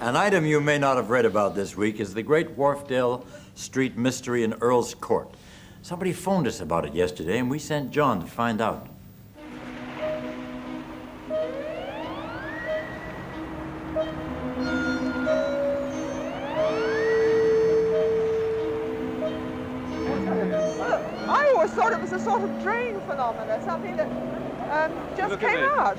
An item you may not have read about this week is the Great Wharfdale Street mystery in Earls Court. Somebody phoned us about it yesterday, and we sent John to find out. I always thought it was a sort of drain phenomenon, something that just came out.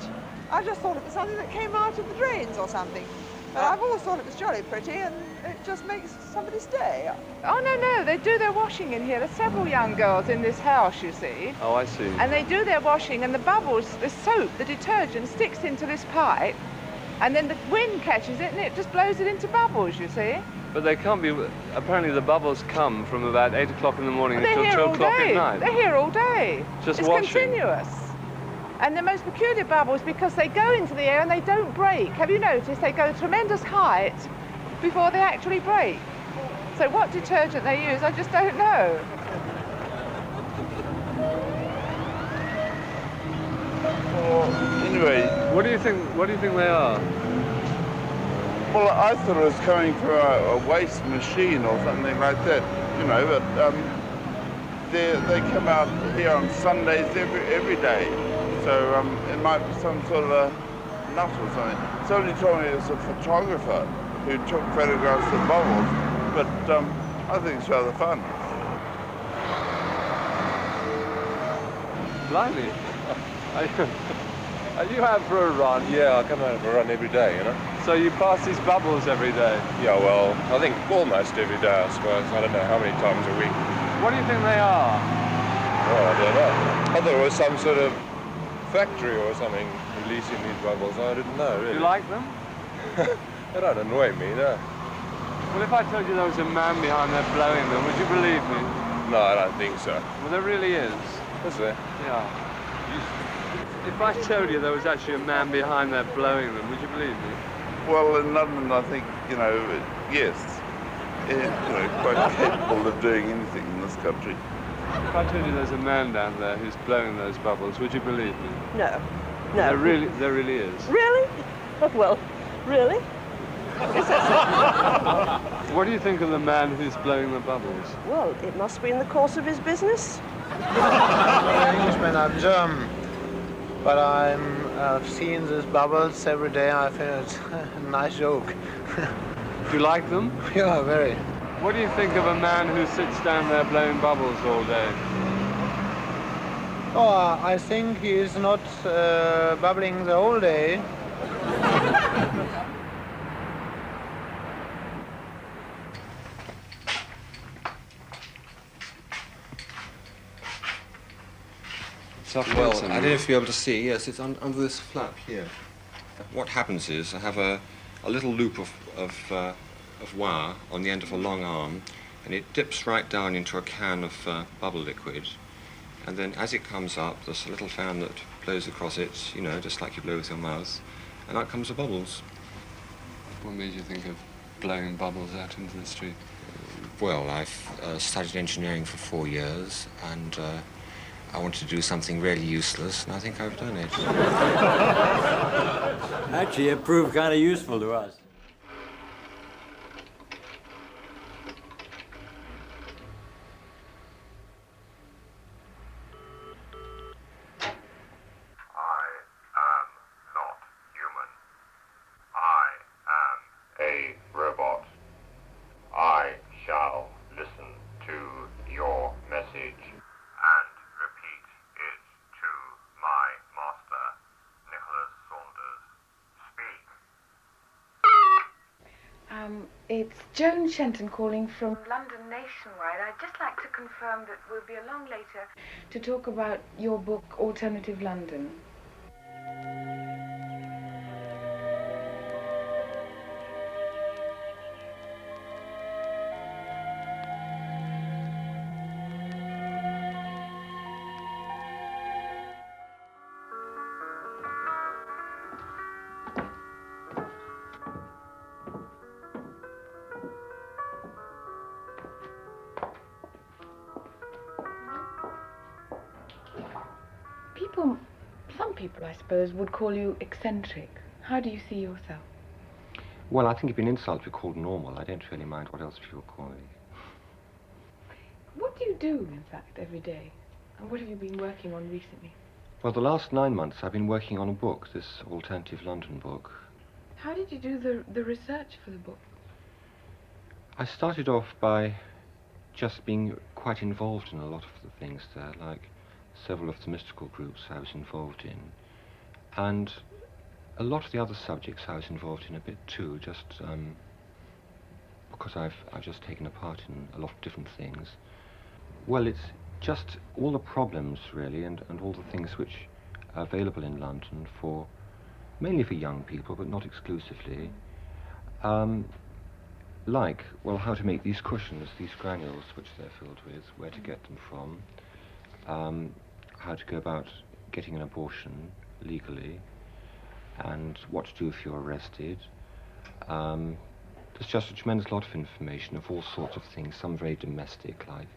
I just thought it was something that came out of the drains or something. But I've always thought it was jolly pretty, and it just makes somebody stay. Oh, no, they do their washing in here. There's several young girls in this house, you see. Oh, I see. And they do their washing, and the bubbles, the soap, the detergent sticks into this pipe, and then the wind catches it, and it just blows it into bubbles, you see. But they can't be, apparently the bubbles come from about 8 o'clock in the morning until 2 o'clock at night. They're here all day. Just it's washing. Continuous. And the most peculiar bubbles, because they go into the air and they don't break. Have you noticed? They go to tremendous height before they actually break. So what detergent they use, I just don't know. Well, anyway, What do you think they are? well, I thought it was coming from a waste machine or something like that, you know, but they come out here on Sundays every day. So it might be some sort of a nut or something. Somebody told me it was a photographer who took photographs of bubbles, but I think it's rather fun. Blimey. Are you out for a run? Yeah, I come out for a run every day, you know. So you pass these bubbles every day? Yeah, well, I think almost every day, I suppose. I don't know how many times a week. What do you think they are? Well, I don't know. I thought it was some sort of factory or something releasing these bubbles. I didn't know, really. Do you like them? They don't annoy me, no. Well, if I told you there was a man behind there blowing them, would you believe me? No, I don't think so. Well, there really is. Is there? Yeah. If I told you there was actually a man behind there blowing them, would you believe me? Well, in London, I think, you know, yes, you know, quite capable of doing anything in this country. If I told you there's a man down there who's blowing those bubbles, would you believe me? No. No. There really is. Really? Well, really? What do you think of the man who's blowing the bubbles? Well, it must be in the course of his business. I'm Englishman, I'm German, but I've seen these bubbles every day. I think it's a nice joke. Do you like them? Yeah, very. What do you think of a man who sits down there blowing bubbles all day? Oh, I think he is not bubbling the whole day. Well, I don't know if you'll be able to see. Yes, it's under this flap here. What happens is I have a little loop of wire on the end of a long arm, and it dips right down into a can of bubble liquid. And then as it comes up, there's a little fan that blows across it, you know, just like you blow with your mouth, and out comes the bubbles. What made you think of blowing bubbles out into the street? Well, I've studied engineering for 4 years, and I wanted to do something really useless, and I think I've done it. Actually, it proved kind of useful to us. It's Joan Shenton calling from London Nationwide. I'd just like to confirm that we'll be along later to talk about your book, Alternative London. Some people, I suppose, would call you eccentric. How do you see yourself? Well, I think it'd be an insult to be called normal. I don't really mind what else people call me. What do you do, in fact, every day? And what have you been working on recently? Well, the last 9 months I've been working on a book, this alternative London book. How did you do the research for the book? I started off by just being quite involved in a lot of the things there, like several of the mystical groups I was involved in. And a lot of the other subjects I was involved in a bit too, just because I've just taken a part in a lot of different things. Well, it's just all the problems, really, and all the things which are available in London for, mainly for young people, but not exclusively. Like, well, how to make these cushions, these granules which they're filled with, where to get them from, how to go about getting an abortion legally, and what to do if you're arrested. There's just a tremendous lot of information of all sorts of things, some very domestic, like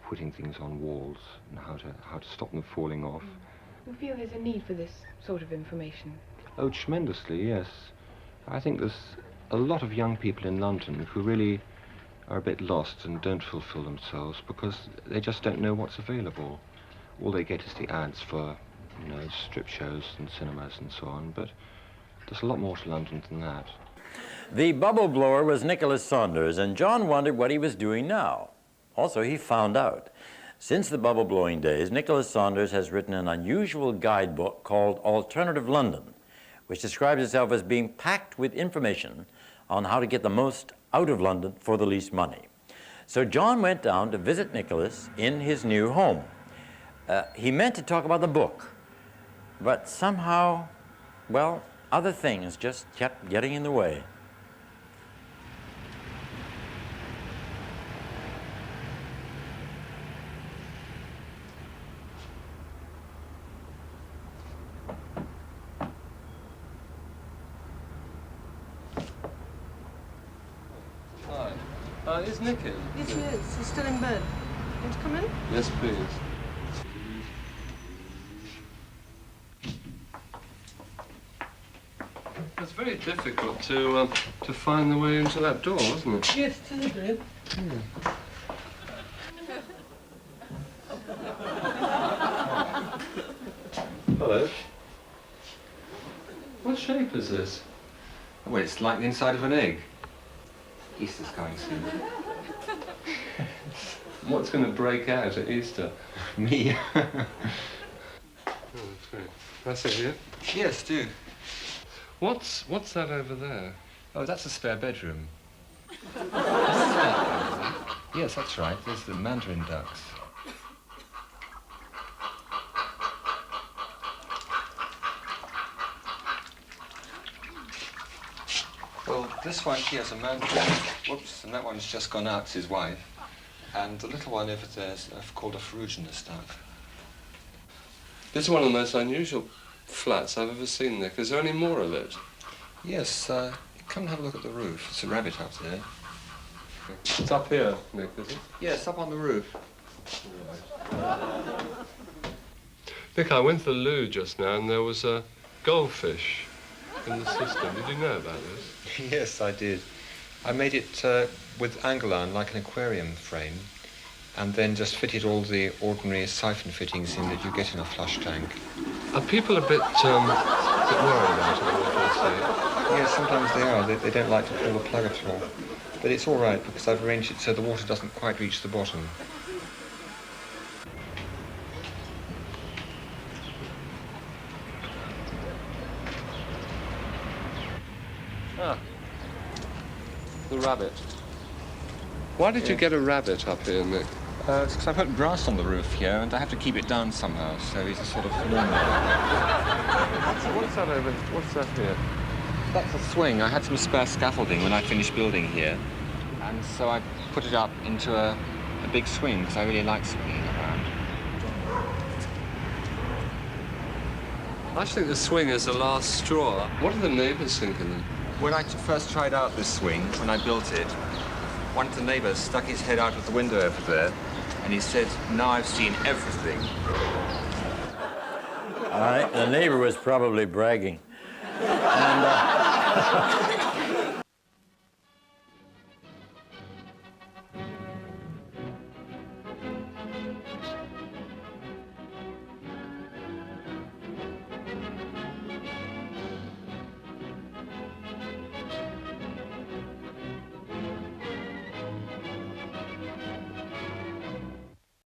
putting things on walls and how to stop them falling off. You feel there's a need for this sort of information? Oh, tremendously, yes. I think there's a lot of young people in London who really are a bit lost and don't fulfill themselves because they just don't know what's available. All they get is the ads for, you know, strip shows and cinemas and so on, but there's a lot more to London than that. The bubble blower was Nicholas Saunders, and John wondered what he was doing now. Also, he found out. Since the bubble blowing days, Nicholas Saunders has written an unusual guidebook called Alternative London, which describes itself as being packed with information on how to get the most out of London for the least money. So John went down to visit Nicholas in his new home. He meant to talk about the book, but somehow, well, other things just kept getting in the way. Is Nick in? Yes, he is. He's still in bed. Want to come in? Yes, please. It's very difficult to find the way into that door, wasn't it? Yes, terribly. Hello. What shape is this? Well, it's like the inside of an egg. Easter's coming soon. What's going to break out at Easter? Me. Oh, that's great. That's it here? Yes, do. What's that over there? Oh, that's a spare bedroom. Yes, that's right. There's the mandarin ducks. Well, this one here's a mandarin. Whoops, and that one's just gone out, it's his wife. And the little one over there's called a ferruginous duck. This is one of the most unusual flats I've ever seen, Nick. Is there any more of it? Yes, come and have a look at the roof. It's a rabbit up there. It's up here, Nick, is it? Yes, up on the roof. Nick, I went to the loo just now and there was a goldfish in the cistern. Did you know about this? Yes, I did. I made it with angle iron, like an aquarium frame, and then just fitted all the ordinary siphon fittings in that you get in a flush tank. Are people a bit worried about it, what I say? Yes, sometimes they are. They don't like to pull the plug at all. But it's all right, because I've arranged it so the water doesn't quite reach the bottom. Ah, the rabbit. Why did you get a rabbit up here, Nick? It's because I put grass on the roof here, and I have to keep it down somehow, so he's a sort of normal. What's that over? What's that here? That's a swing. I had some spare scaffolding when I finished building here, and so I put it up into a big swing, because I really like swinging around. I think the swing is the last straw. What do the neighbours think of them? When I first tried out this swing, when I built it, one of the neighbours stuck his head out of the window over there, and he said, "Now I've seen everything." All right, the neighbor was probably bragging. And,